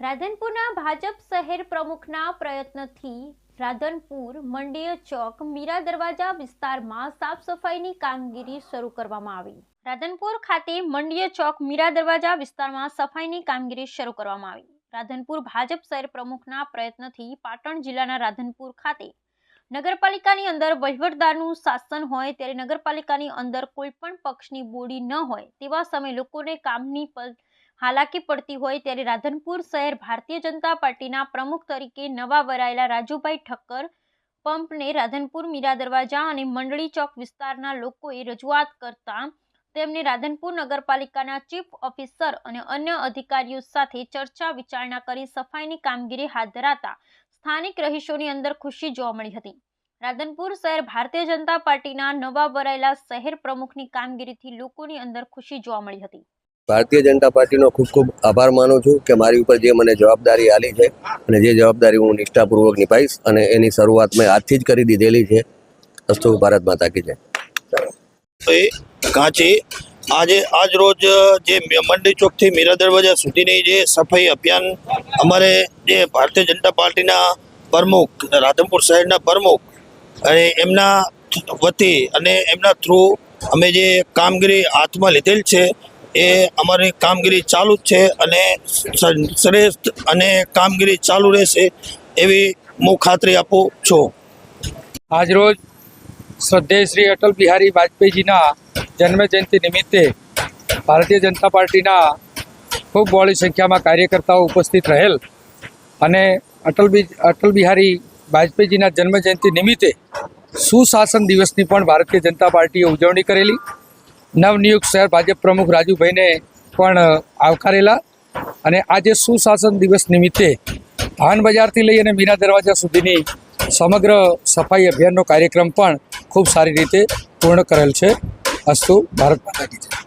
રાધનપુરના ભાજપ શહેર પ્રમુખના પ્રયત્નથી રાધનપુર મંડીય ચોક મીરા દરવાજા વિસ્તારમાં સાફ સફાઈની કામગીરી શરૂ કરવામાં આવી। રાધનપુર ખાતે મંડીય ચોક મીરા દરવાજા વિસ્તારમાં સફાઈની કામગીરી શરૂ કરવામાં આવી। રાધનપુર ભાજપ શહેર પ્રમુખના પ્રયત્નથી પાટણ જિલ્લાના રાધનપુર ખાતે નગરપાલિકાની અંદર વહીવટદારનું શાસન હોય ત્યારે નગરપાલિકાની અંદર કોઈ પણ પક્ષની બોડી ન હોય તેવા સમયે લોકોને કામની હાલાકી પડતી હોય ત્યારે રાધનપુર શહેર ભારતીય જનતા પાર્ટીના પ્રમુખ તરીકે નવા વરાયેલા રાજુભાઈ ઠક્કર પંપને રાધનપુર મીરા દરવાજા અને મંડળી ચોક વિસ્તારના લોકોએ રજૂઆત કરતા તેમને રાધનપુર નગરપાલિકાના ચીફ ઓફિસર અને અન્ય અધિકારીઓ સાથે ચર્ચા વિચારણા કરી સફાઈની કામગીરી હાથ ધરાતા સ્થાનિક રહીશોની અંદર ખુશી જોવા મળી હતી। રાધનપુર શહેર ભારતીય જનતા પાર્ટીના નવા વરાયેલા શહેર પ્રમુખની કામગીરીથી લોકોની અંદર ખુશી જોવા મળી હતી। ભારતીય જનતા પાર્ટીનો ખૂબ ખૂબ આભાર માનું છું કે મારી ઉપર જે મને જવાબદારી આલી છે અને જે જવાબદારી હું નિષ્ઠાપૂર્વક નિભાઈશ અને એની શરૂઆત મેં આજથી જ કરી દીધેલી છે। અસ્તુ ભારત માતા કી જય। કાંચી આજ રોજ જે મંડી ચોકથી મીરા દરવાજા સુધીની જે સફાઈ અભિયાન અમારે જે ભારતીય જનતા પાર્ટીના પ્રમુખ રાધનપુર શહેરના પ્રમુખ અને એમના વતી અને એમના થ્રુ અમે જે કામગીરી હાથમાં લીધેલ છે એ અમારી કામગીરી ચાલુ જ છે અને શ્રેષ્ઠ અને કામગીરી ચાલુ રહેશે એવી હું ખાતરી આપું છું। આજરોજ શ્રદ્ધેય શ્રી અટલ બિહારી વાજપેયીજીના જન્મજયંતિ નિમિત્તે ભારતીય જનતા પાર્ટીના ખૂબ બહોળી સંખ્યામાં કાર્યકર્તાઓ ઉપસ્થિત રહેલ અને અટલ બિહારી વાજપેયીજીના જન્મજયંતિ નિમિત્તે સુશાસન દિવસની પણ ભારતીય જનતા પાર્ટીએ ઉજવણી કરેલી। નવનિયુક્ત શહેર ભાજપ પ્રમુખ રાજુભાઈને પણ આવકારેલા અને આજે સુશાસન દિવસ નિમિત્તે ભાન બજારથી લઈ અને મીરા દરવાજા સુધીની સમગ્ર સફાઈ અભિયાનનો કાર્યક્રમ પણ ખૂબ સારી રીતે પૂર્ણ કરેલ છે। અસ્તુ ભારત માતા કી જય।